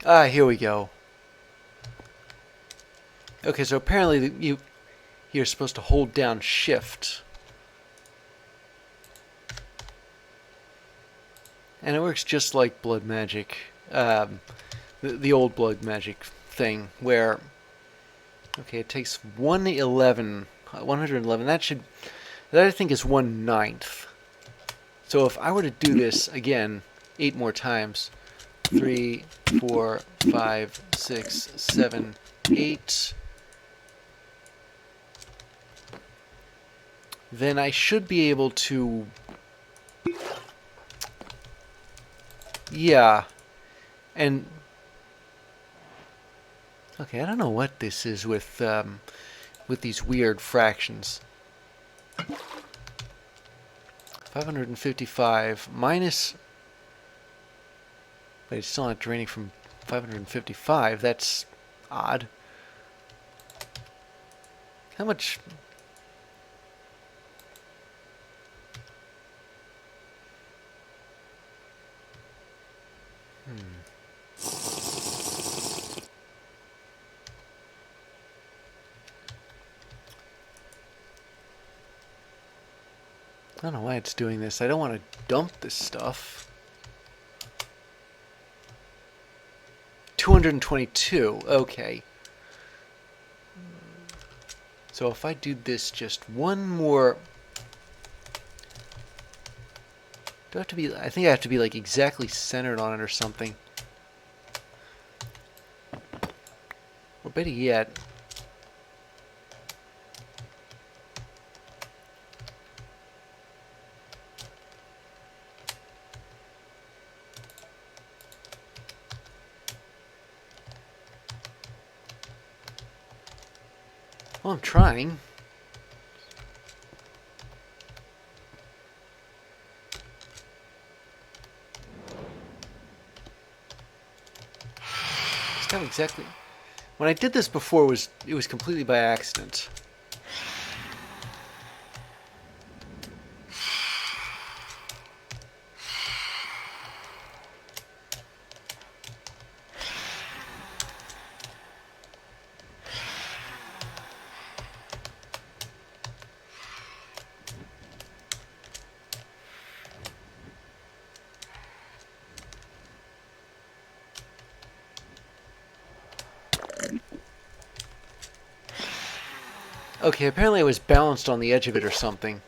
Ah, here we go. Okay, so apparently you're supposed to hold down shift. And it works just like blood magic. The old blood magic thing where okay, it takes 111. That I think is 1/9. So if I were to do this again 8 more times, 3, 4, 5, 6, 7, 8, then I should be able to, yeah, and okay, I don't know what this is with these weird fractions. 555 minus. Wait, it's still not draining from 555. That's odd. How much? I don't know why it's doing this. I don't want to dump this stuff. 222. Okay. So if I do this just one more... Do I have to be... I think I have to be like exactly centered on it or something. Or better yet... Well, I'm trying. It's not exactly... When I did this before, it was completely by accident. Okay, apparently I was balanced on the edge of it or something.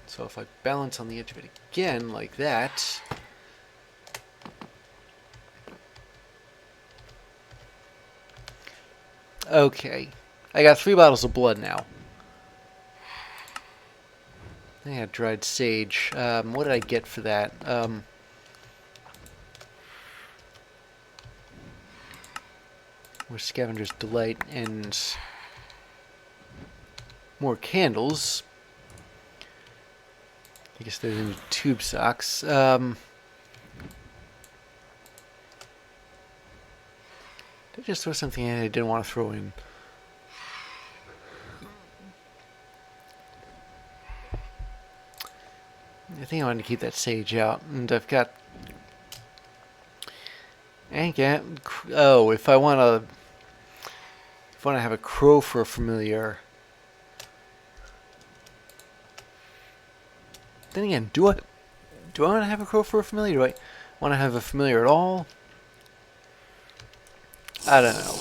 So if I balance on the edge of it again, like that... Okay. I got 3 bottles of blood now. I had dried sage. What did I get for that? More Scavenger's Delight and more candles. I guess there's any tube socks. Did I just throw something in I didn't want to throw in? I think I wanted to keep that sage out, and I've got. Oh, if I want to have a crow for a familiar. Then again, do I want to have a crow for a familiar? Do I want to have a familiar at all? I don't know.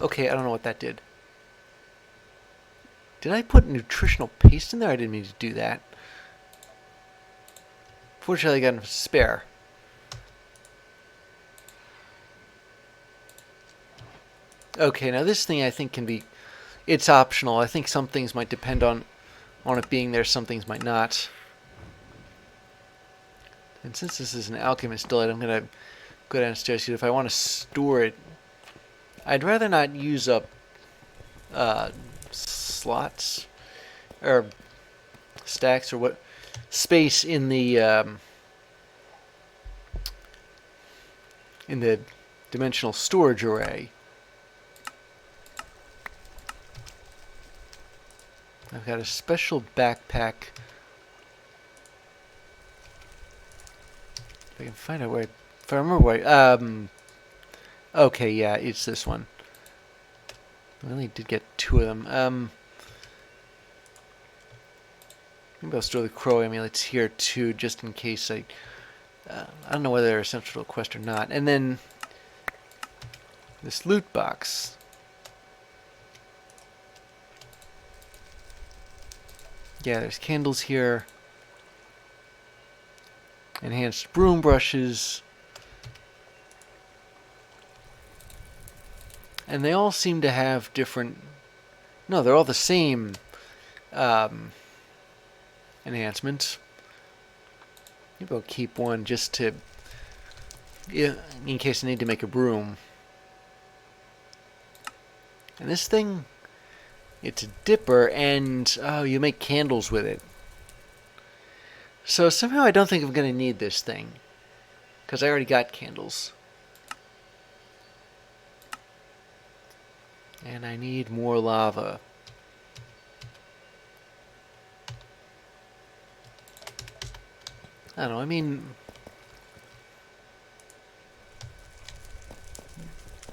Okay, I don't know what that did. Did I put nutritional paste in there? I didn't mean to do that. Fortunately, I got enough to spare. Okay, now this thing I think can be... It's optional. I think some things might depend on it being there, some things might not. And since this is an alchemist delight, I'm going to go downstairs. If I want to store it, I'd rather not use up slots or stacks or what space in the dimensional storage array. I've got a special backpack. If I can find out where, if I remember where, okay, yeah, it's this one. I only did get 2 of them. Maybe I'll store the crow amulets here too, just in case I don't know whether they're essential to a quest or not. And then this loot box. Yeah, there's candles here. Enhanced broom brushes. And they all seem to have different... No, they're all the same enhancements. Maybe I'll keep one just to... Yeah, in case I need to make a broom. And this thing, it's a dipper, and oh, you make candles with it. So somehow I don't think I'm going to need this thing, because I already got candles. And I need more lava. I don't know, I mean,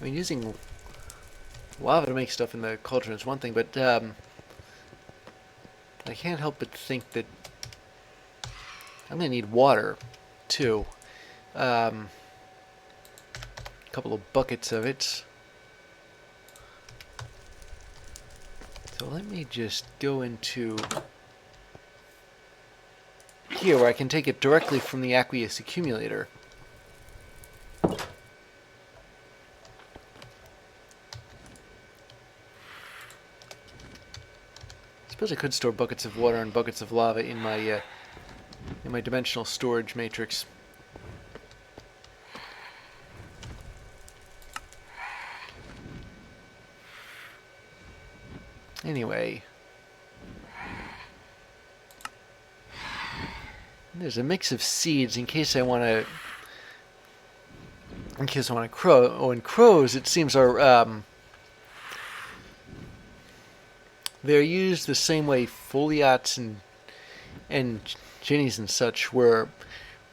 using lava to make stuff in the cauldron is one thing, but I can't help but think that I'm going to need water, too. A couple of buckets of it. So let me just go into here where I can take it directly from the aqueous accumulator. I suppose I could store buckets of water and buckets of lava in my dimensional storage matrix. Anyway, there's a mix of seeds in case I want to. In case I want to crow. Oh, and crows, it seems, are they're used the same way foliots and genies and such were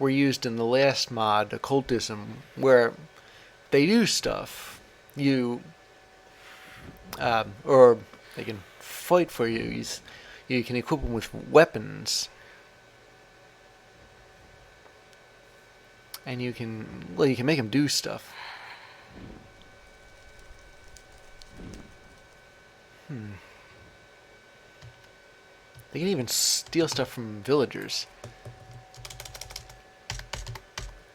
used in the last mod, occultism, where they do stuff. Or they can fight for you. You can equip them with weapons. And you can make them do stuff. They can even steal stuff from villagers.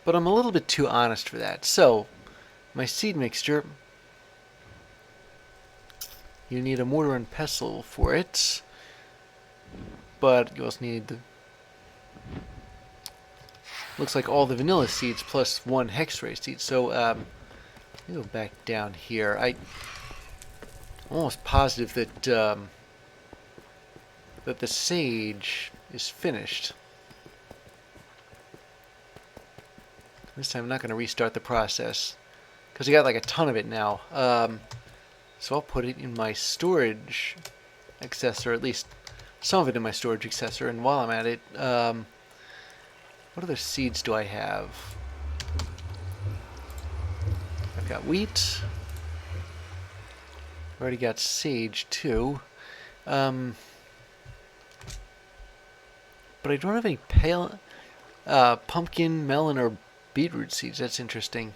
But I'm a little bit too honest for that. So, my seed mixture... You need a mortar and pestle for it. But you also need the... Looks like all the vanilla seeds plus 1 Hexrei seed. So, let me go back down here. I'm almost positive that that the sage is finished. This time I'm not going to restart the process, because I got like a ton of it now. So I'll put it in my storage accessor, at least some of it in my storage accessor. And while I'm at it, what other seeds do I have? I've got wheat. I've already got sage too. But I don't have any pumpkin, melon, or beetroot seeds. That's interesting.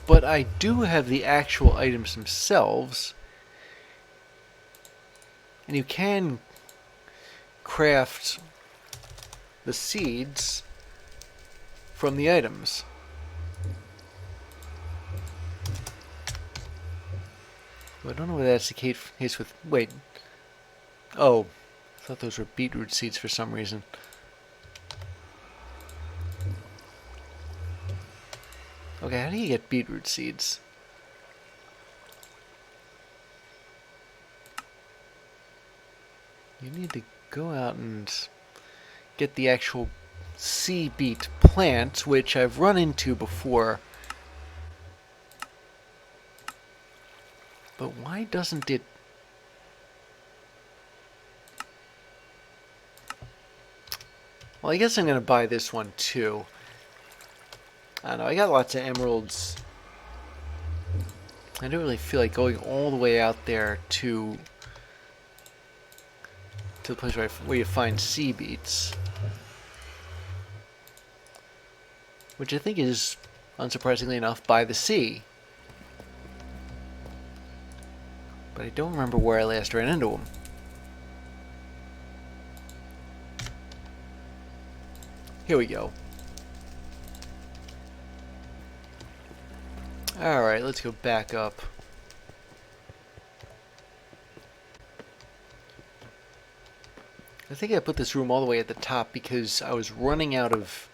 But I do have the actual items themselves. And you can craft the seeds from the items. I don't know whether that's the case with... Wait. Oh. I thought those were beetroot seeds for some reason. Okay, how do you get beetroot seeds? You need to go out and get the actual sea beet plant, which I've run into before. But why doesn't it... Well, I guess I'm going to buy this one too. I don't know, I got lots of emeralds. I don't really feel like going all the way out there to the place where you find sea beets. Which I think is, unsurprisingly enough, by the sea. But I don't remember where I last ran into them. Here we go. Alright, let's go back up. I think I put this room all the way at the top because I was running out of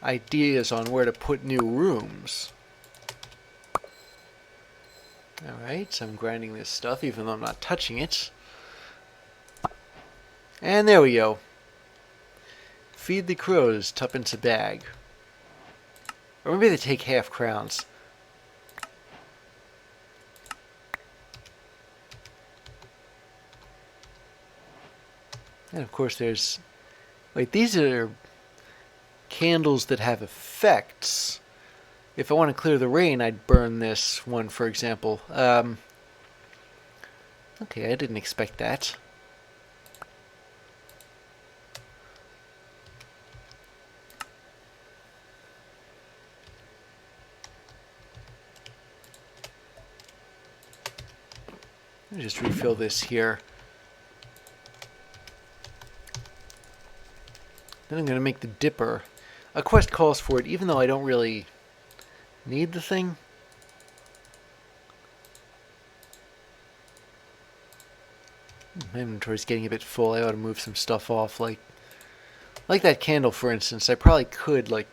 ideas on where to put new rooms. Alright, so I'm grinding this stuff even though I'm not touching it. And there we go. Feed the crows, tuppence a bag. Or maybe they take half crowns. And of course there's... Wait, these are candles that have effects. If I want to clear the rain, I'd burn this one, for example. Okay, I didn't expect that. Let me just refill this here. Then I'm going to make the dipper. A quest calls for it, even though I don't really need the thing. My inventory's getting a bit full. I ought to move some stuff off, like that candle, for instance. I probably could, like,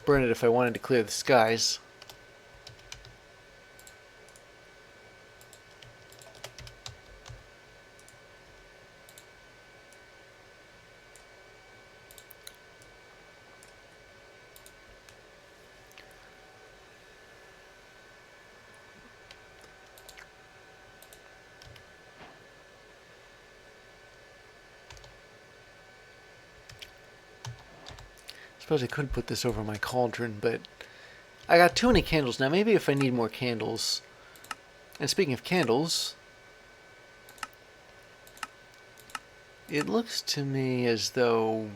burn it if I wanted to clear the skies. I suppose I could put this over my cauldron, but I got too many candles now. Maybe if I need more candles. And speaking of candles, it looks to me as though...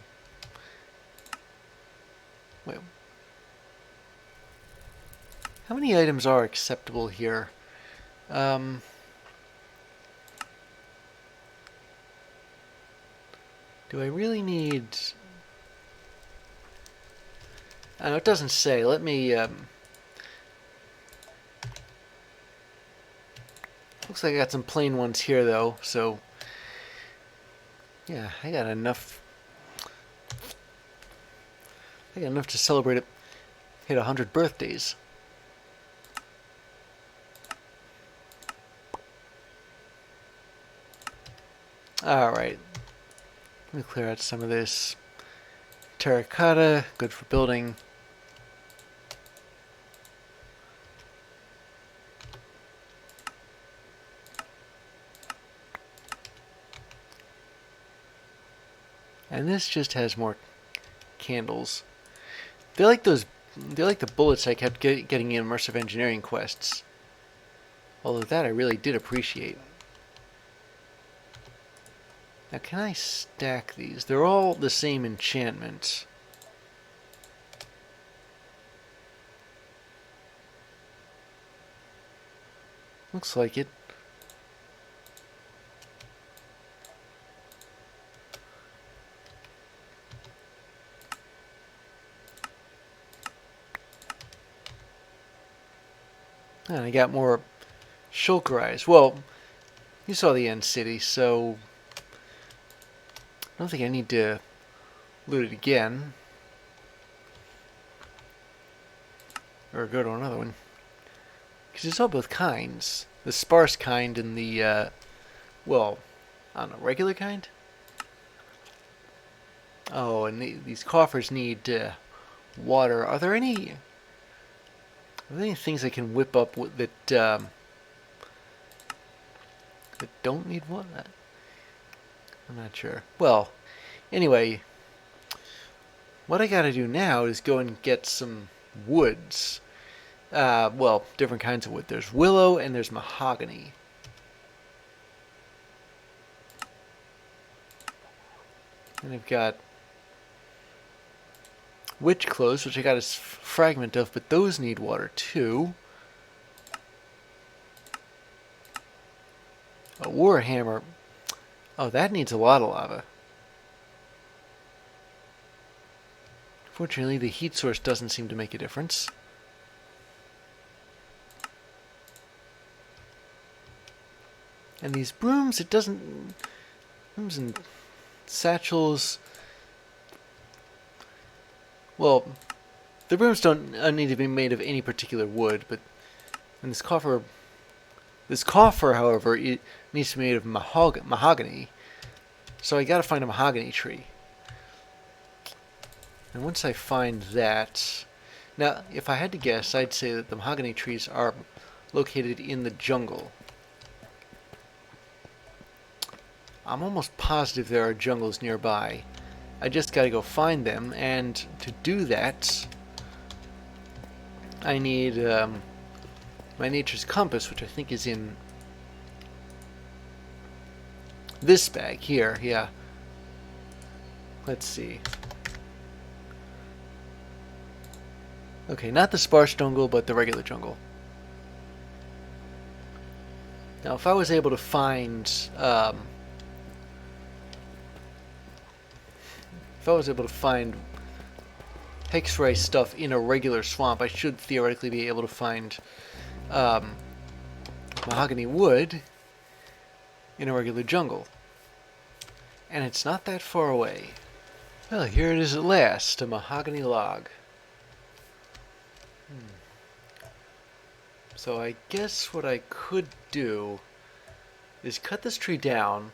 Wait. How many items are acceptable here? Do I really need... I know it doesn't say. Let me... Looks like I got some plain ones here, though, so... Yeah, I got enough... I got enough to celebrate it. Hit 100 birthdays. Alright. Let me clear out some of this. Terracotta, good for building. And this just has more candles. They're like those. They're like the bullets I kept getting in immersive engineering quests. Although that I really did appreciate. Now, can I stack these? They're all the same enchantment. Looks like it. And I got more shulker eyes. Well, you saw the end city, so I don't think I need to loot it again. Or go to another one. Because it's all both kinds. The sparse kind and the, well, I don't know, regular kind? Oh, and these coffers need water. Are there any Are there any things I can whip up that don't need wood? I'm not sure. Well, anyway, what I gotta do now is go and get some woods. Well, different kinds of wood. There's willow and there's mahogany. And I've got witch clothes, which I got a fragment of, but those need water too. A war hammer. Oh, that needs a lot of lava. Fortunately, the heat source doesn't seem to make a difference. And these brooms, it doesn't... Brooms and satchels... Well, the brooms don't need to be made of any particular wood, but in this coffer, however, it needs to be made of mahogany. So I gotta find a mahogany tree. And once I find that... Now, if I had to guess, I'd say that the mahogany trees are located in the jungle. I'm almost positive there are jungles nearby. I just gotta go find them, and to do that, I need my nature's compass, which I think is in this bag here, yeah. Let's see. Okay, not the sparse jungle, but the regular jungle. Now, if I was able to find... Hexrei stuff in a regular swamp, I should theoretically be able to find mahogany wood in a regular jungle. And it's not that far away. Well, here it is at last, a mahogany log. So I guess what I could do is cut this tree down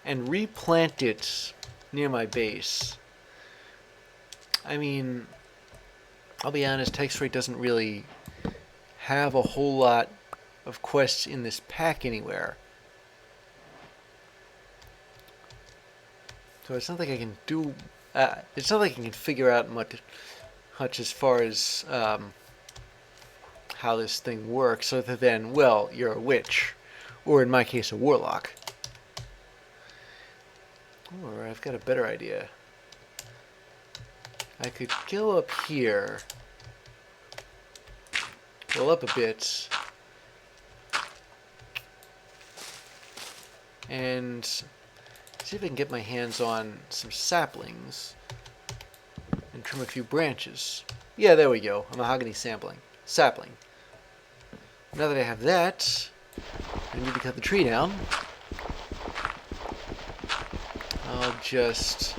and replant it near my base. I mean, I'll be honest, Hexrei doesn't really have a whole lot of quests in this pack anywhere. So it's not like I can do... it's not like I can figure out much as far as how this thing works, other than, well, you're a witch. Or in my case, a warlock. Or I've got a better idea. I could go up here, well, up a bit, and see if I can get my hands on some saplings and trim a few branches. Yeah, there we go, a mahogany sapling. Now that I have that, I need to cut the tree down. I'll just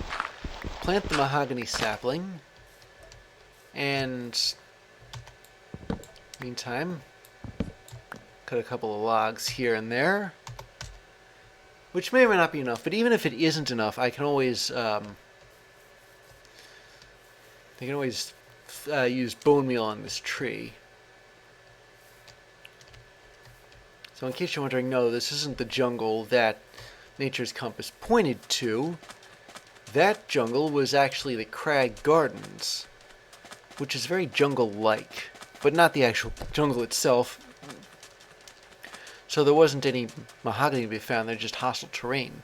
plant the mahogany sapling, and meantime, cut a couple of logs here and there, which may or may not be enough. But even if it isn't enough, I can always use bone meal on this tree. So in case you're wondering, no, this isn't the jungle that Nature's Compass pointed to. That jungle was actually the Crag Gardens, which is very jungle-like, but not the actual jungle itself. So there wasn't any mahogany to be found, they're just hostile terrain.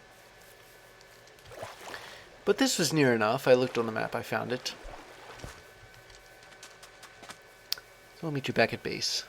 But this was near enough. I looked on the map, I found it. So I'll meet you back at base.